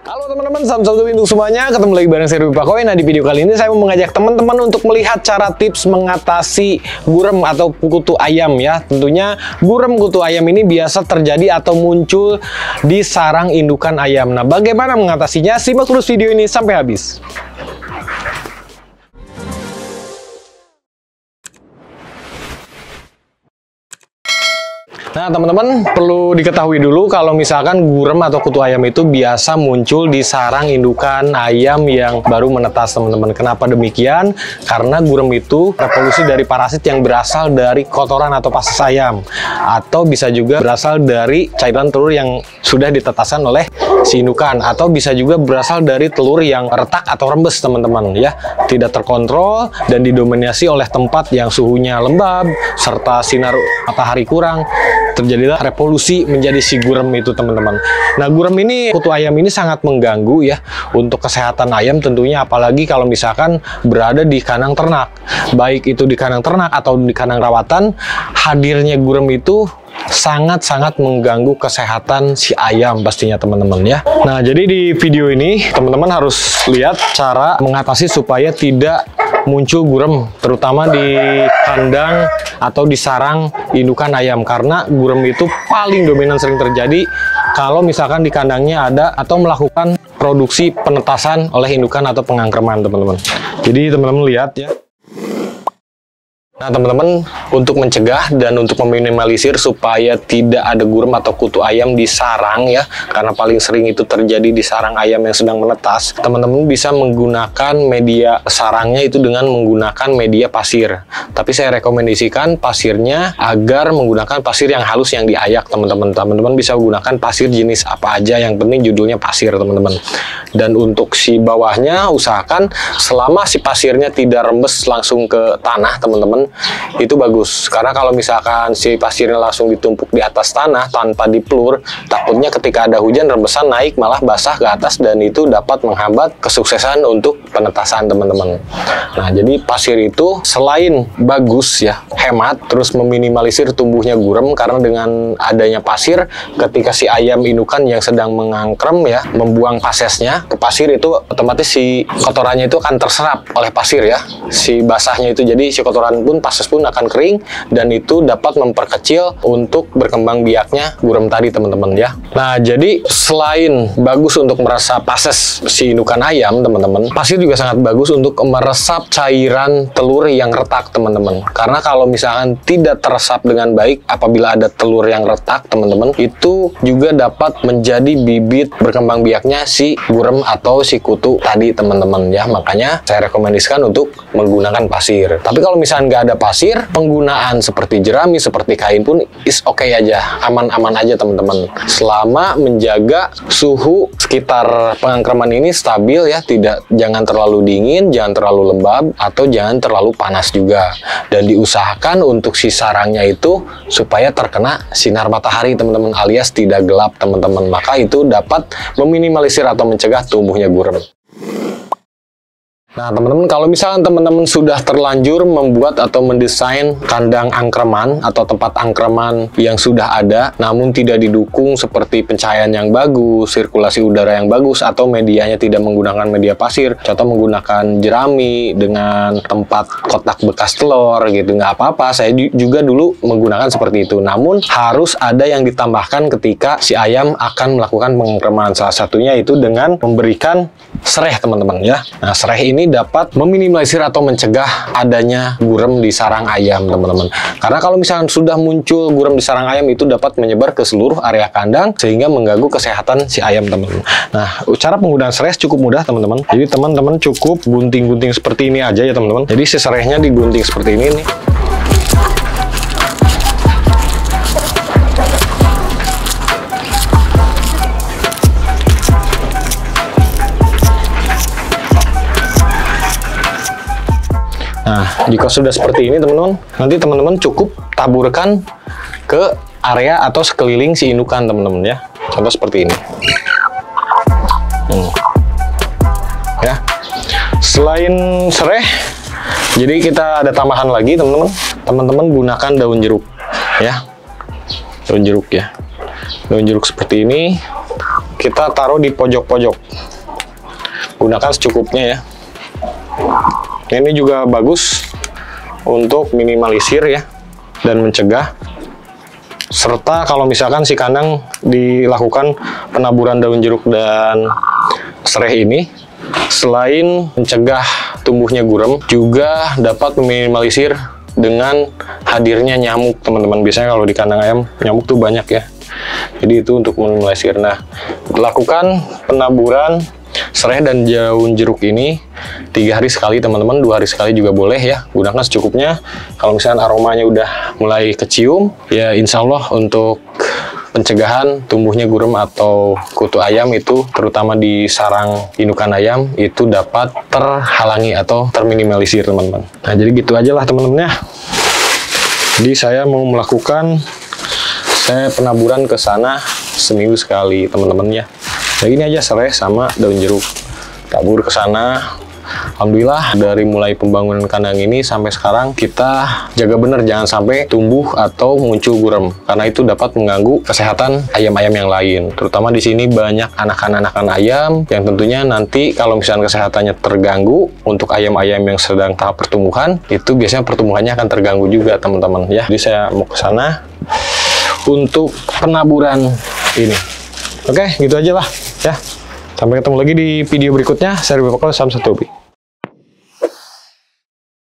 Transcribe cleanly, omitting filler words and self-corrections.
Halo teman-teman, salam satu untuk semuanya. Ketemu lagi bareng saya Ruby Pakoy. Nah, di video kali ini saya mau mengajak teman-teman untuk melihat cara tips mengatasi gurem atau kutu ayam ya. Tentunya gurem kutu ayam ini biasa terjadi atau muncul di sarang indukan ayam. Nah, bagaimana mengatasinya? Simak terus video ini sampai habis. Nah, teman-teman perlu diketahui dulu kalau misalkan gurem atau kutu ayam itu biasa muncul di sarang indukan ayam yang baru menetas, teman-teman. Kenapa demikian? Karena gurem itu reproduksi dari parasit yang berasal dari kotoran atau pases ayam, atau bisa juga berasal dari cairan telur yang sudah ditetaskan oleh si indukan, atau bisa juga berasal dari telur yang retak atau rembes, teman-teman ya. Tidak terkontrol dan didominasi oleh tempat yang suhunya lembab serta sinar matahari kurang. Terjadilah revolusi menjadi si gurem itu, teman-teman. Nah, gurem ini, kutu ayam ini sangat mengganggu ya untuk kesehatan ayam tentunya, apalagi kalau misalkan berada di kandang ternak. Baik itu di kandang ternak atau di kandang rawatan, hadirnya gurem itu sangat-sangat mengganggu kesehatan si ayam pastinya, teman-teman ya. Nah, jadi di video ini teman-teman harus lihat cara mengatasi supaya tidak muncul gurem, terutama di kandang atau di sarang indukan ayam, karena gurem itu paling dominan sering terjadi kalau misalkan di kandangnya ada atau melakukan produksi penetasan oleh indukan atau pengangkreman, teman-teman. Jadi teman-teman lihat ya. Nah, teman-teman, untuk mencegah dan untuk meminimalisir supaya tidak ada gurem atau kutu ayam di sarang ya, karena paling sering itu terjadi di sarang ayam yang sedang menetas, teman-teman bisa menggunakan media sarangnya itu dengan menggunakan media pasir. Tapi saya rekomendasikan pasirnya agar menggunakan pasir yang halus yang diayak, teman-teman. Teman-teman bisa menggunakan pasir jenis apa aja, yang penting judulnya pasir, teman-teman. Dan untuk si bawahnya, usahakan selama si pasirnya tidak rembes langsung ke tanah, teman-teman, itu bagus. Karena kalau misalkan si pasirnya langsung ditumpuk di atas tanah tanpa diplur, takutnya ketika ada hujan rembesan naik malah basah ke atas, dan itu dapat menghambat kesuksesan untuk penetasan, teman-teman. Nah, jadi pasir itu selain bagus ya, hemat, terus meminimalisir tumbuhnya gurem, karena dengan adanya pasir, ketika si ayam indukan yang sedang mengangkrem ya, membuang pasesnya ke pasir, itu otomatis si kotorannya itu akan terserap oleh pasir ya, si basahnya itu. Jadi si kotoran pun, pases pun akan kering, dan itu dapat memperkecil untuk berkembang biaknya gurem tadi, teman-teman ya. Nah, jadi selain bagus untuk meresap pases si indukan ayam, teman-teman, pasir juga sangat bagus untuk meresap cairan telur yang retak, teman-teman. Karena kalau misalkan tidak teresap dengan baik apabila ada telur yang retak, teman-teman, itu juga dapat menjadi bibit berkembang biaknya si gurem atau si kutu tadi, teman-teman ya. Makanya saya rekomendasikan untuk menggunakan pasir. Tapi kalau misalkan nggak ada pasir, penggunaan seperti jerami, seperti kain pun is oke aja, aman-aman aja, teman-teman. Selama menjaga suhu sekitar pengangkreman ini stabil ya, jangan terlalu dingin, jangan terlalu lembab, atau jangan terlalu panas juga. Dan diusahakan untuk si sarangnya itu supaya terkena sinar matahari, teman-teman, alias tidak gelap, teman-teman. Maka itu dapat meminimalisir atau mencegah tumbuhnya gurem. Nah, teman-teman, kalau misalkan teman-teman sudah terlanjur membuat atau mendesain kandang angkreman atau tempat angkreman yang sudah ada, namun tidak didukung seperti pencahayaan yang bagus, sirkulasi udara yang bagus, atau medianya tidak menggunakan media pasir, contoh menggunakan jerami dengan tempat kotak bekas telur gitu, nggak apa-apa. Saya juga dulu menggunakan seperti itu. Namun harus ada yang ditambahkan ketika si ayam akan melakukan pengangkreman. Salah satunya itu dengan memberikan sereh, teman-teman ya. Nah, sereh ini dapat meminimalisir atau mencegah adanya gurem di sarang ayam, teman-teman. Karena kalau misalkan sudah muncul gurem di sarang ayam, itu dapat menyebar ke seluruh area kandang sehingga mengganggu kesehatan si ayam, teman-teman. Nah, cara penggunaan sereh cukup mudah, teman-teman. Jadi teman-teman cukup gunting-gunting seperti ini aja ya, teman-teman. Jadi si serehnya digunting seperti ini nih. Nah, jika sudah seperti ini, teman-teman, nanti teman-teman cukup taburkan ke area atau sekeliling si indukan, teman-teman ya. Contoh seperti ini. Ya. Selain sereh, jadi kita ada tambahan lagi, teman-teman. Teman-teman gunakan daun jeruk ya. Daun jeruk ya. Daun jeruk seperti ini. kita taruh di pojok-pojok. Gunakan secukupnya ya. Ini juga bagus untuk minimalisir ya, dan mencegah. Serta kalau misalkan si kandang dilakukan penaburan daun jeruk dan serai ini, selain mencegah tumbuhnya gurem, juga dapat meminimalisir dengan hadirnya nyamuk, teman-teman. Biasanya kalau di kandang ayam nyamuk tuh banyak ya. Jadi itu untuk meminimalisir. Nah, lakukan penaburan serai dan daun jeruk ini 3 hari sekali, teman-teman. 2 hari sekali juga boleh ya. Gunakan secukupnya. Kalau misalnya aromanya udah mulai kecium, ya insya Allah untuk pencegahan tumbuhnya gurem atau kutu ayam itu, terutama di sarang indukan ayam, itu dapat terhalangi atau terminimalisir, teman-teman. Nah, jadi gitu aja lah teman-teman ya. Jadi saya mau melakukan penaburan ke sana seminggu sekali, teman-teman ya. Nah, ini aja serai sama daun jeruk, tabur ke sana. Alhamdulillah dari mulai pembangunan kandang ini sampai sekarang kita jaga bener jangan sampai tumbuh atau muncul gurem, karena itu dapat mengganggu kesehatan ayam-ayam yang lain. Terutama di sini banyak anakan-anakan ayam yang tentunya nanti kalau misalnya kesehatannya terganggu, untuk ayam-ayam yang sedang tahap pertumbuhan itu biasanya pertumbuhannya akan terganggu juga, teman-teman ya. Jadi saya mau ke sana untuk penaburan ini. Oke, gitu aja lah ya. Sampai ketemu lagi di video berikutnya. Saya Bapak Salam satu hobi.